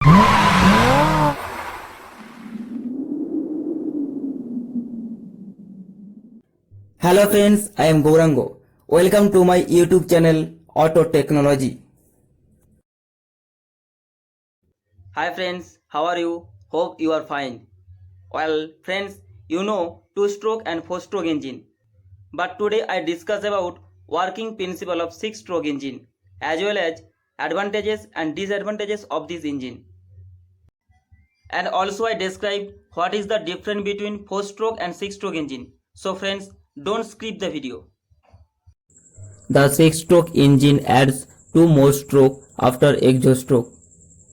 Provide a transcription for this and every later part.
Hello friends, I am Gourango. Welcome to my YouTube channel Auto Technology. Hi friends, how are you? Hope you are fine. Well friends, you know 2-stroke and 4-stroke engine. But today I discuss about working principle of 6-stroke engine as well as advantages and disadvantages of this engine. And also I described what is the difference between 4-stroke and 6-stroke engine. So friends, don't skip the video. The 6-stroke engine adds 2 more stroke after exhaust stroke.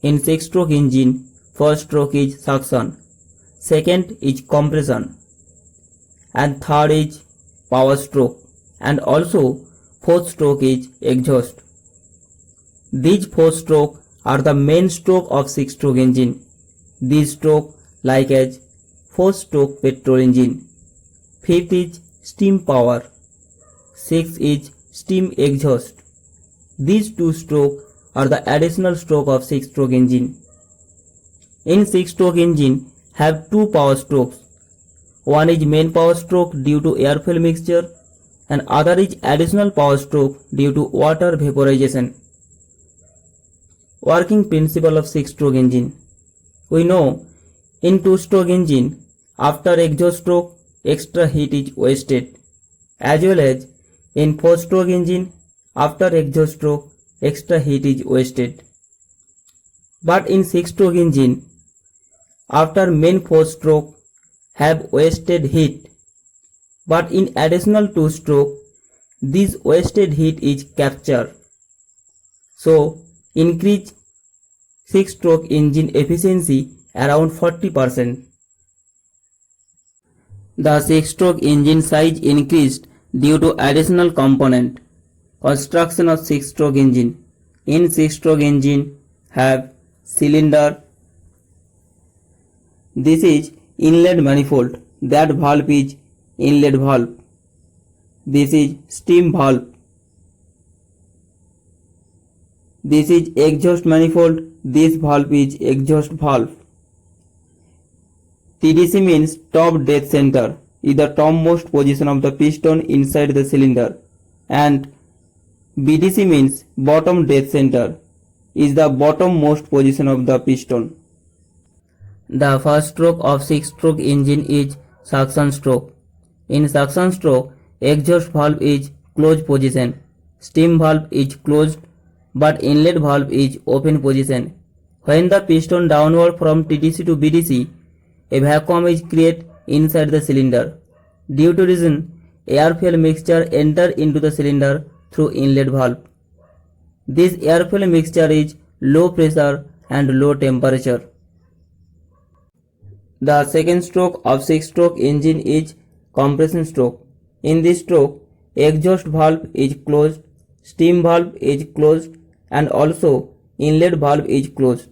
In 6-stroke engine, first stroke is suction, second is compression, and third is power stroke, and also fourth stroke is exhaust. These 4 stroke are the main stroke of 6-stroke engine. These stroke like as 4-stroke petrol engine, 5th is steam power, 6th is steam exhaust. These 2 stroke are the additional stroke of 6-stroke engine. In 6-stroke engine have 2 power strokes. One is main power stroke due to air fuel mixture and other is additional power stroke due to water vaporization. Working principle of 6-stroke engine. We know in 2-stroke engine after exhaust stroke extra heat is wasted, as well as in 4-stroke engine after exhaust stroke extra heat is wasted. But in 6-stroke engine after main 4-stroke have wasted heat, but in additional 2-stroke this wasted heat is captured. So increase 6-stroke engine efficiency around 40%. The 6-stroke engine size increased due to additional component. Construction of 6-stroke engine. In 6-stroke engine have cylinder. This is inlet manifold. That valve is inlet valve. This is steam valve. This is exhaust manifold. This valve is exhaust valve. TDC means top dead center, is the topmost position of the piston inside the cylinder, and BDC means bottom dead center, is the bottommost position of the piston. The first stroke of 6-stroke engine is suction stroke. In suction stroke, exhaust valve is closed position, steam valve is closed, but inlet valve is open position. When the piston downward from TDC to BDC, a vacuum is created inside the cylinder. Due to reason, air fuel mixture enter into the cylinder through inlet valve. This air fuel mixture is low pressure and low temperature. The second stroke of 6-stroke engine is compression stroke. In this stroke, exhaust valve is closed, steam valve is closed, and also inlet valve is closed.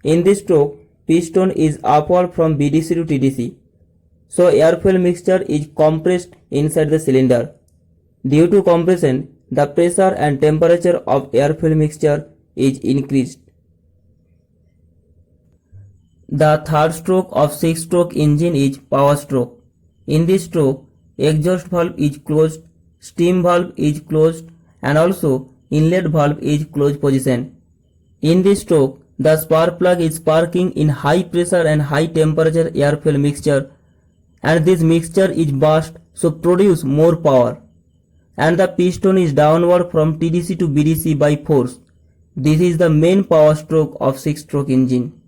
In this stroke, piston is upward from BDC to TDC. So air fuel mixture is compressed inside the cylinder. Due to compression, the pressure and temperature of air fuel mixture is increased. The third stroke of 6-stroke engine is power stroke. In this stroke, exhaust valve is closed, steam valve is closed, and also inlet valve is closed position. In this stroke, the spark plug is sparking in high pressure and high temperature air fuel mixture, and this mixture is burst so produce more power, and the piston is downward from TDC to BDC by force. This is the main power stroke of 6-stroke engine.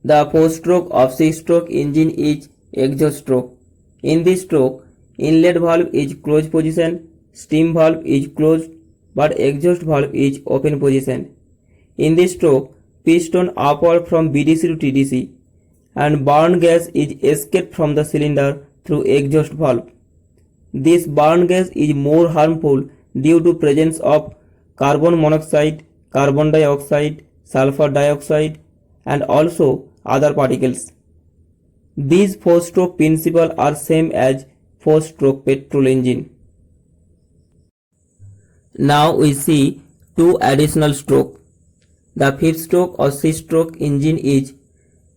The 4th stroke of 6-stroke engine is exhaust stroke. In this stroke, inlet valve is closed position, steam valve is closed, but exhaust valve is open position. In this stroke, piston upward from BDC to TDC, and burn gas is escaped from the cylinder through exhaust valve. This burn gas is more harmful due to presence of carbon monoxide, carbon dioxide, sulfur dioxide, and also other particles. These 4-stroke principles are same as 4-stroke petrol engine. Now we see 2 additional stroke. The fifth stroke or 6-stroke engine is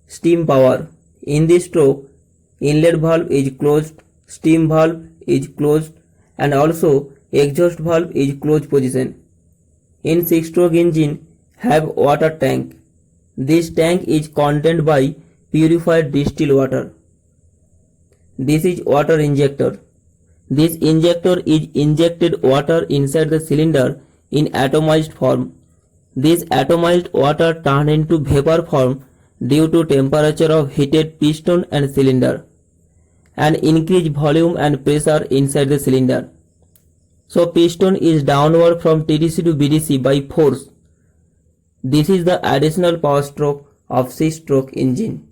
steam power. In this stroke, inlet valve is closed, steam valve is closed, and also exhaust valve is closed position. In 6-stroke engine have water tank. This tank is contained by purified distilled water. This is water injector. This injector is injected water inside the cylinder in atomized form. This atomized water turned into vapor form due to temperature of heated piston and cylinder and increased volume and pressure inside the cylinder. So piston is downward from TDC to BDC by force. This is the additional power stroke of 6-stroke engine.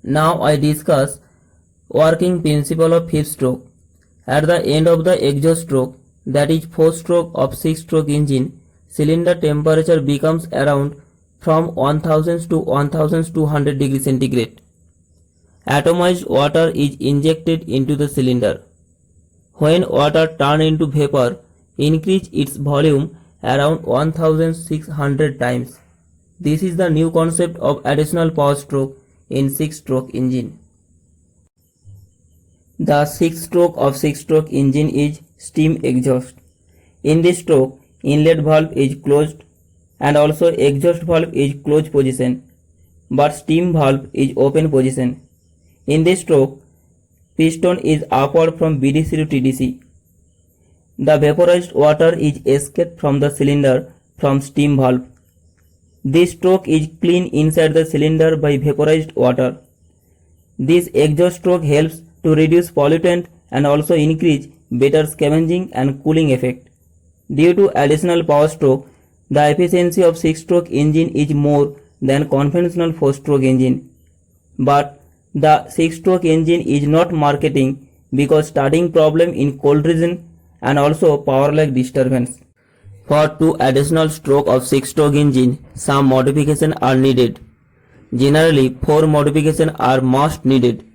Now I discuss working principle of 5th stroke. At the end of the exhaust stroke, that is 4th stroke of 6-stroke engine, cylinder temperature becomes around from 1000 to 1200 degrees centigrade. Atomized water is injected into the cylinder. When water turns into vapor, increase its volume around 1600 times. This is the new concept of additional power stroke in 6-stroke engine. The 6th stroke of 6-stroke engine is steam exhaust. In this stroke, inlet valve is closed and also exhaust valve is closed position, but steam valve is open position. In this stroke, piston is upward from BDC to TDC. The vaporized water is escaped from the cylinder from steam valve. This stroke is clean inside the cylinder by vaporized water. This exhaust stroke helps to reduce pollutant and also increase better scavenging and cooling effect. Due to additional power stroke, the efficiency of 6-stroke engine is more than conventional 4-stroke engine. But the 6-stroke engine is not marketing because starting problem in cold region and also power lag disturbance. For 2 additional stroke of 6-stroke engine, some modifications are needed. Generally, 4 modifications are most needed.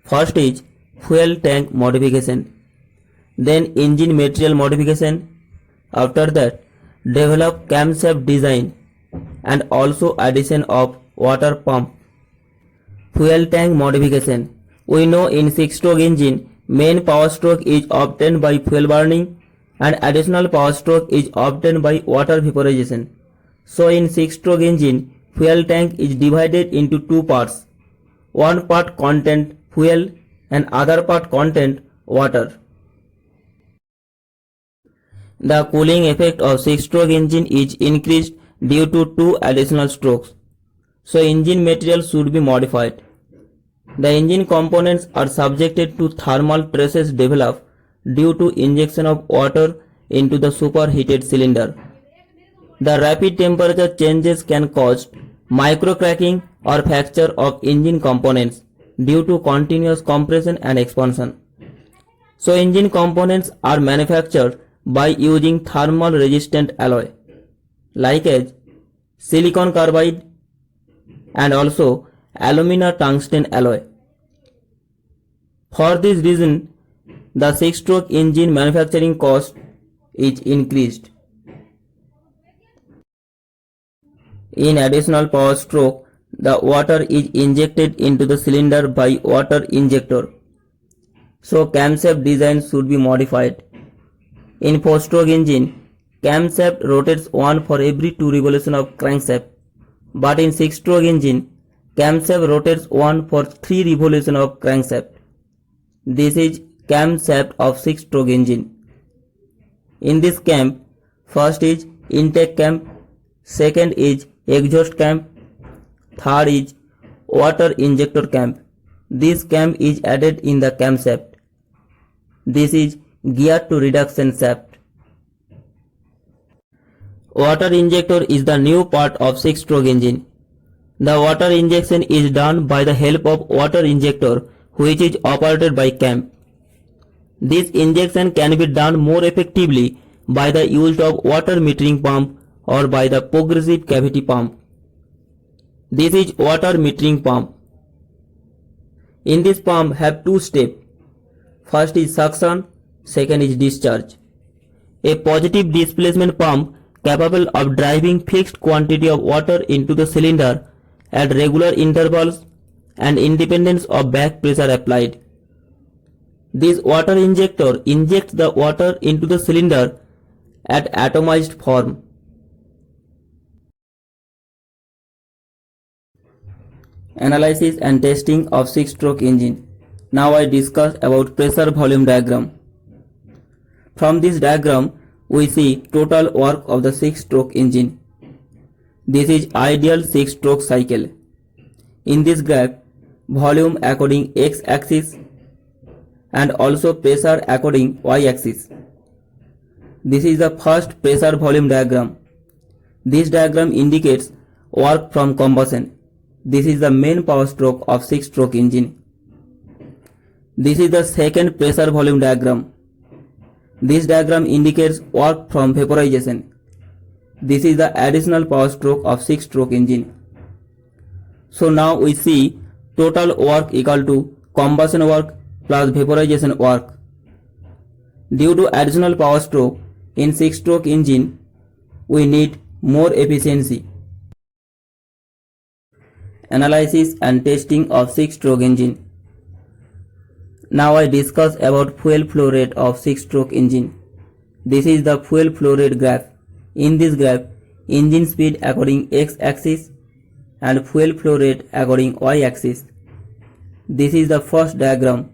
First is fuel tank modification, then engine material modification. After that, develop camshaft design and also addition of water pump. Fuel tank modification. We know in 6-stroke engine, main power stroke is obtained by fuel burning and additional power stroke is obtained by water vaporization. So in 6-stroke engine, fuel tank is divided into 2 parts. One part content fuel and other part content water. The cooling effect of 6-stroke engine is increased due to 2 additional strokes. So engine material should be modified. The engine components are subjected to thermal stresses developed due to injection of water into the superheated cylinder. The rapid temperature changes can cause microcracking or fracture of engine components due to continuous compression and expansion. So engine components are manufactured by using thermal resistant alloy like as silicon carbide and also alumina tungsten alloy. For this reason, the 6-stroke engine manufacturing cost is increased. In additional power stroke, the water is injected into the cylinder by water injector. So camshaft design should be modified. In 4-stroke engine, camshaft rotates 1 for every 2 revolutions of crankshaft. But in 6-stroke engine, camshaft rotates 1 for 3 revolutions of crankshaft. This is camshaft of 6-stroke engine. In this cam, first is intake cam, second is exhaust cam, third is water injector cam. This cam is added in the camshaft. This is gear to reduction shaft. Water injector is the new part of 6-stroke engine. The water injection is done by the help of water injector which is operated by cam. This injection can be done more effectively by the use of water metering pump or by the progressive cavity pump. This is water metering pump. In this pump have 2 steps. First is suction, second is discharge. A positive displacement pump capable of driving fixed quantity of water into the cylinder at regular intervals and independence of back pressure applied. This water injector injects the water into the cylinder at atomized form. Analysis and testing of 6-stroke engine. Now I discuss about pressure volume diagram. From this diagram, we see total work of the 6-stroke engine. This is ideal 6-stroke cycle. In this graph, volume according x-axis and also pressure according y-axis. This is the first pressure volume diagram. This diagram indicates work from combustion. This is the main power stroke of 6-stroke engine. This is the second pressure volume diagram. This diagram indicates work from vaporization. This is the additional power stroke of 6-stroke engine. So now we see total work equal to combustion work plus vaporization work. Due to additional power stroke in 6-stroke engine, we need more efficiency. Analysis and testing of 6-stroke engine. Now I discuss about fuel flow rate of 6-stroke engine. This is the fuel flow rate graph. In this graph, engine speed according x-axis and fuel flow rate according y-axis. This is the first diagram.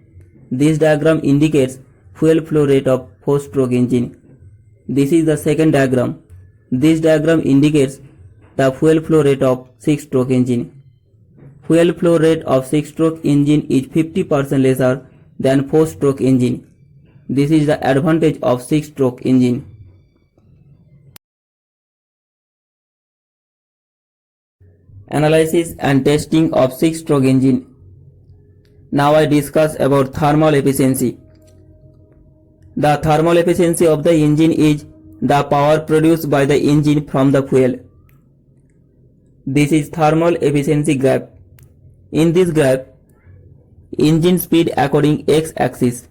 This diagram indicates fuel flow rate of 4-stroke engine. This is the second diagram. This diagram indicates the fuel flow rate of 6-stroke engine. Fuel flow rate of 6-stroke engine is 50% lesser than 4-stroke engine. This is the advantage of 6-stroke engine. Analysis and testing of 6-stroke engine. Now I discuss about thermal efficiency. The thermal efficiency of the engine is the power produced by the engine from the fuel. This is thermal efficiency graph. In this graph, engine speed according x-axis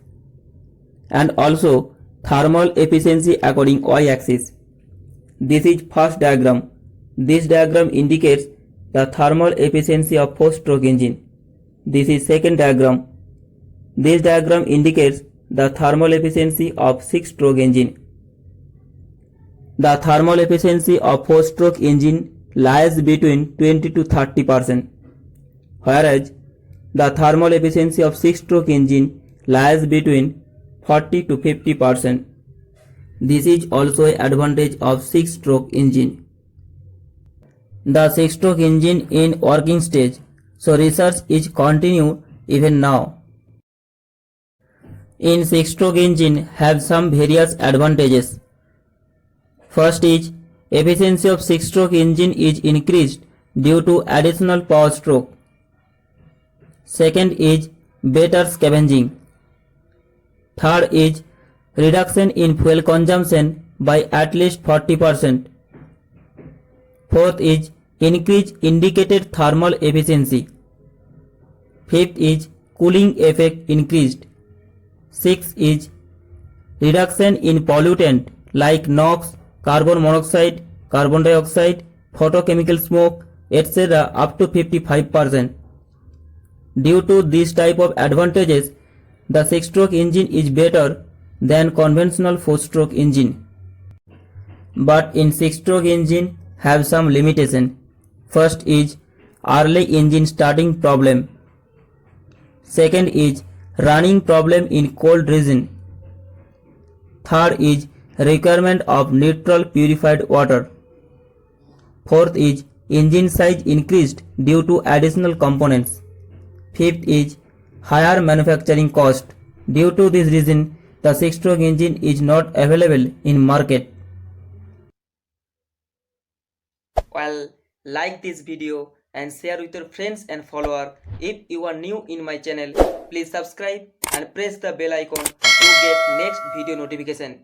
and also thermal efficiency according y-axis. This is first diagram. This diagram indicates the thermal efficiency of 4-stroke engine. This is second diagram. This diagram indicates the thermal efficiency of 6-stroke engine. The thermal efficiency of 4-stroke engine lies between 20 to 30%, whereas the thermal efficiency of 6-stroke engine lies between 40 to 50%. This is also an advantage of 6-stroke engine. The 6-stroke engine in working stage, so research is continued even now. In 6-stroke engine have some various advantages. First is efficiency of 6-stroke engine is increased due to additional power stroke. Second is better scavenging. Third is reduction in fuel consumption by at least 40%. Fourth is increased indicated thermal efficiency. Fifth is cooling effect increased. Sixth is reduction in pollutant like NOx, carbon monoxide, carbon dioxide, photochemical smoke, etc. up to 55%. Due to this type of advantages, the 6-stroke engine is better than conventional 4-stroke engine. But in 6-stroke engine have some limitation. First is early engine starting problem. Second is running problem in cold region. Third is requirement of neutral purified water. Fourth is engine size increased due to additional components. Fifth is higher manufacturing cost. Due to this reason, the 6-stroke engine is not available in market. Well, like this video and share with your friends and followers. If you are new in my channel, please subscribe and press the bell icon to get next video notification.